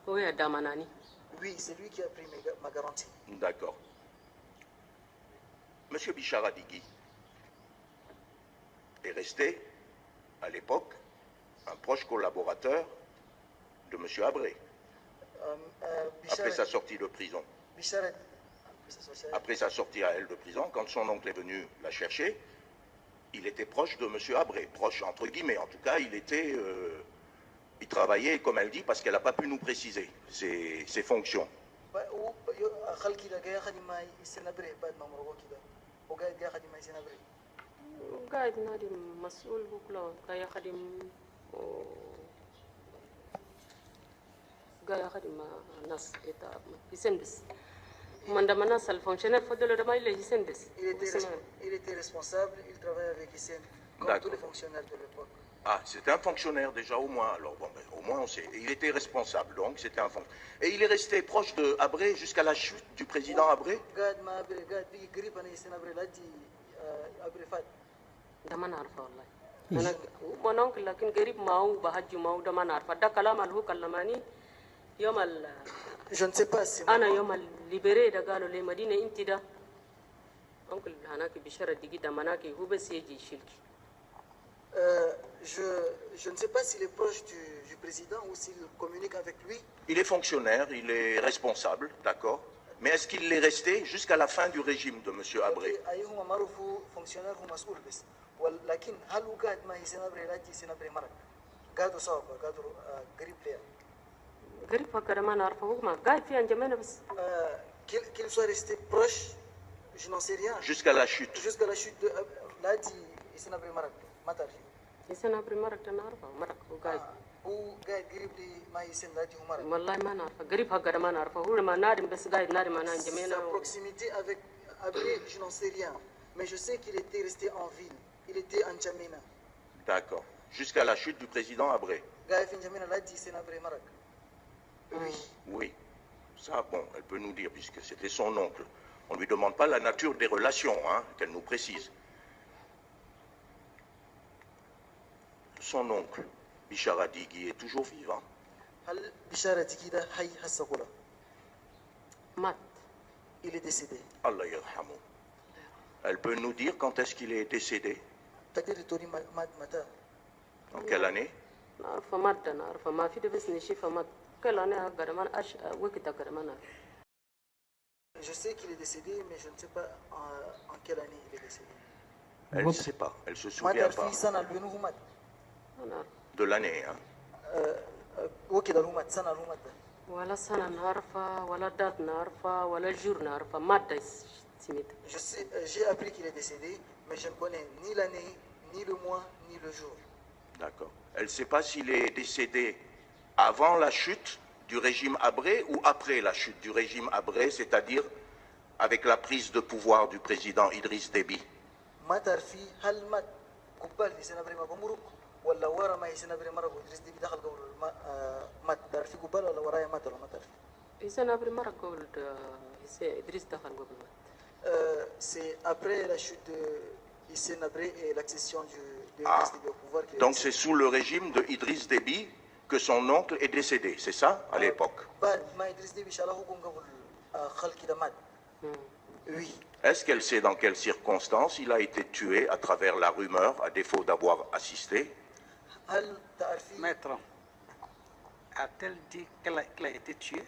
Oui, à Damanani. Oui, c'est lui qui a pris ma garantie. D'accord. Monsieur Bichara Digui est resté, à l'époque, un proche collaborateur de Monsieur Abré, après sa sortie de prison. Bichara, Après sa sortie à elle de prison, quand son oncle est venu la chercher, il était proche de Monsieur Abré, proche entre guillemets. En tout cas, il travaillait, comme elle dit, parce qu'elle n'a pas pu nous préciser ses fonctions. قاعد نادي مسؤول بكرة قاعد يخدم قاعد يخدم ناس يسن بس mandama nas al fonctionnaire fodolo dama il est bes. Il était responsable, il travaillait avec Hissène, comme tous les fonctionnaires de l'époque. Ah, c'était un fonctionnaire déjà au moins. Alors bon, ben, au moins on sait. Il était responsable, donc c'était un fonctionnaire. Et il est resté proche de Abré jusqu'à la chute du président Abré. دما نعرفه والله. أنا ونونك لكن قريب ما هو بحج ما هو دما نعرفه. ده كلام اللي هو كلماني يوم Je ne sais pas si أنا يوم الليبري ده قالوا لي مدينة أنت ده. أنكل هناك بشرة دقيقة دماناك هو بس يجي يشيلك. Je ne sais pas s'il est proche du président ou s'il communique avec lui. Il est fonctionnaire, il est responsable, d'accord. Mais est-ce qu'il est resté jusqu'à la fin du régime de M. Abré? Qu'il soit resté proche, je n'en sais rien. Jusqu'à la chute. Jusqu'à la chute de Ladi Hissène Abré Marak. Hissène Abré Marak تنعرفه Marak وقاعد. هو قاعد قريب لما Hissène Ladi ومرك. والله ما نعرفه قريب هكذا ما نعرفه هو ما نادم بس قاعد نادم أنا جمينا. Sa proximité avec Abré, je n'en sais rien. Mais je sais qu'il était resté en ville. Il était en Djamena. D'accord. Jusqu'à la chute du président Abré. قاعد في Djamena Ladi Hissène Abré Marak. Oui. Oui. Ça, bon, elle peut nous dire, puisque c'était son oncle. On ne lui demande pas la nature des relations, hein, qu'elle nous précise. Son oncle, Bichara Digui, est toujours vivant. Il est décédé. Allah yarhamou. Elle peut nous dire quand est-ce qu'il est décédé? En quelle année? Je sais qu'il est décédé, mais je ne sais pas en quelle année il est décédé. Elle ne sait pas, elle se souvient pas. De l'année, hein? ولا سنة نعرفها ولا دات نعرفها ولا جور نعرفها مادة سميت. J'ai appris qu'il est décédé, mais je ne connais ni l'année, ni le mois, ni le jour. D'accord. Elle ne sait pas s'il est décédé avant la chute du régime Abré ou après la chute du régime Abré, c'est-à-dire avec la prise de pouvoir du président Idriss Déby. ولا ورا ما Hissène Abré Marak وإدريس ديبي دخل قبل مات تعرف في قبال ولا ورايا مات ولا ما تعرف؟ Hissène Abré Marak قبل إدريس دخل قبل مات. C'est après la chute de Hissène Abré et l'accession de Idriss Déby au pouvoir. Donc c'est sous le régime de Idriss Déby que son oncle est décédé, c'est ça, à l'époque? Oui. Est-ce qu'elle sait dans quelles circonstances il a été tué à travers la rumeur, à défaut d'avoir assisté? Maître, a-t-elle dit qu'elle a été tuée?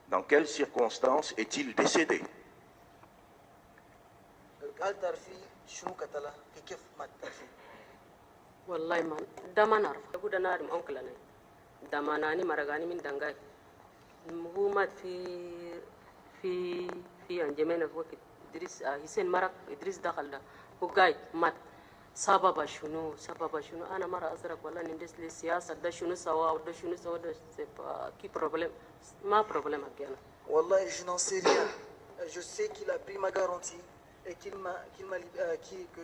Dans quelles circonstances est-il décédé? والله ما دما نعرف أقول أنا أعرف أنكل أنا دماناني مرجاني من دنجاي هو مات في أنجمنا في وقت إدريس حسين مرق إدريس دخل ده هو قاعد مات سبب شنو أنا مرة أزرق ولا ندرس للسياسة ده شنو سوا وده شنو سوا ده كي بروبلم ما بروبلم أكيانا والله je n'en sais rien. Je sais qu'il a pris ma garantie et que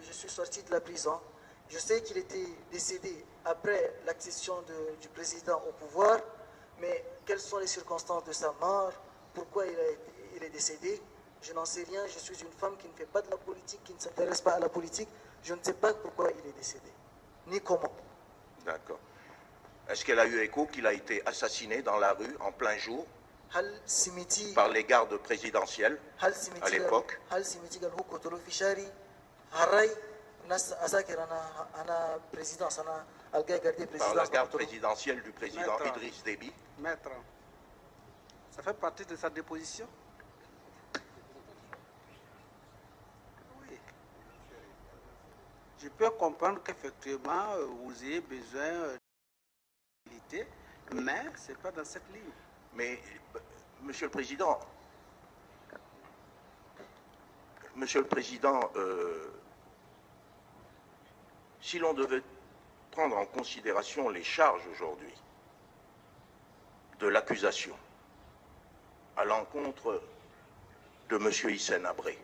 je suis sorti de la prison. Je sais qu'il était décédé après l'accession du président au pouvoir, mais quelles sont les circonstances de sa mort, pourquoi il est décédé, je n'en sais rien. Je suis une femme qui ne fait pas de la politique, qui ne s'intéresse pas à la politique. Je ne sais pas pourquoi il est décédé, ni comment. D'accord. Est-ce qu'elle a eu écho qu'il a été assassiné dans la rue en plein jour هل سمعتي par les gardes présidentiels à l'époque? هل سمعتي قال هو قتلوا في شاري هراي ناس أذاكر أنا بريزيدانس أنا ألقى قاعدين Par la بريزيدانس garde présidentielle du président Maître. Idriss Déby? Maître, ça fait partie de sa déposition? Oui. Je peux comprendre qu'effectivement, vous ayez besoin de militer, mais ce n'est pas dans cette ligne. Mais, Monsieur le Président, si l'on devait prendre en considération les charges aujourd'hui de l'accusation à l'encontre de M. Hissène Habré,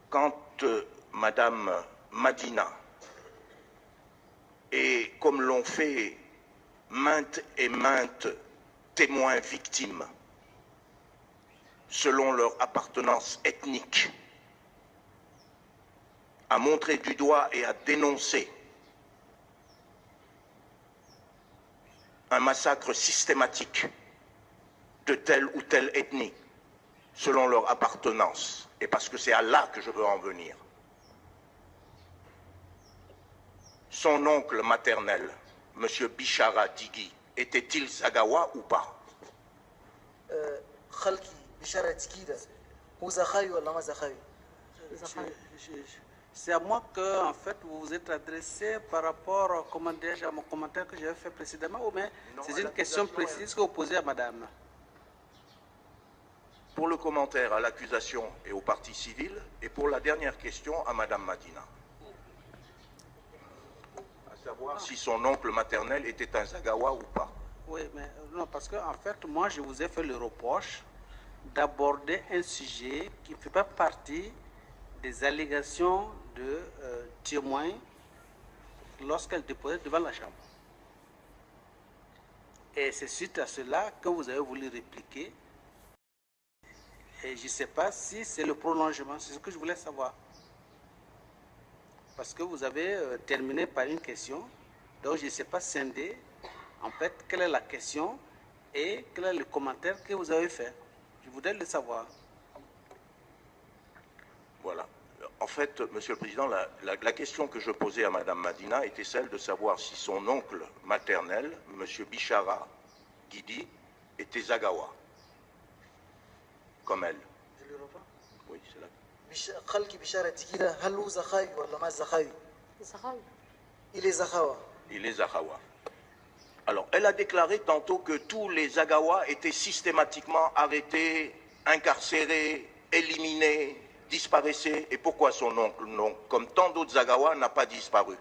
quand Madame Madina, et comme l'ont fait maintes et maintes témoins victimes, selon leur appartenance ethnique, à montrer du doigt et à dénoncer un massacre systématique de telle ou telle ethnie, selon leur appartenance, et parce que c'est à là que je veux en venir. Son oncle maternel, M. Bichara Digui, était-il Zagawa ou pas? خلقي بشارة تكيدة هو زخاوي ولا ما زخاوي؟ C'est à moi que, en fait, vous vous êtes adressé par rapport, comment dirais-je, à mon commentaire que j'avais fait précédemment, ou bien c'est une question précise que vous posez à madame? Pour le commentaire à l'accusation et au parti civil, et pour la dernière question à madame Madina. À savoir si son oncle maternel était un Zagawa ou pas. Oui, mais non, parce que, en fait, moi, je vous ai fait le reproche d'aborder un sujet qui ne fait pas partie des allégations de témoins lorsqu'elle déposait devant la Chambre. Et c'est suite à cela que vous avez voulu répliquer. Et je ne sais pas si c'est le prolongement, c'est ce que je voulais savoir. Parce que vous avez terminé par une question, donc je ne sais pas scinder, en fait, quelle est la question et quel est le commentaire que vous avez fait. Je voudrais le savoir. Voilà. En fait, Monsieur le Président, la question que je posais à Madame Madina était celle de savoir si son oncle maternel, Monsieur Bichara Guidi, était Zagawa, comme elle. Je le reprends. Oui, c'est là. خلقي بشارة تكيدة هل هو زخاوي ولا ما زخاوي؟ زخاوي. Il est Zahawa. Il est Zagawa. Alors, elle a déclaré tantôt que tous les Zagawa étaient systématiquement arrêtés, incarcérés, éliminés, disparaissaient. Et pourquoi son oncle, non, comme tant d'autres Zagawa, n'a pas disparu?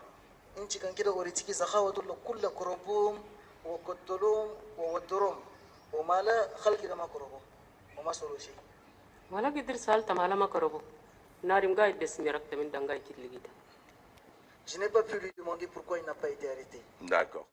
انت كان كده وريتيكي زخاوة دول كل كروبهم وقتلوهم وودروهم وما لا خلقي ده ما كروبهم وما صاروا شيء. ولا قدر سألت ما لما كربو نارم قايد بس ميرك من دنگاي كده. Je n'ai pas pu lui demander pourquoi il n'a pas été arrêté. D'accord.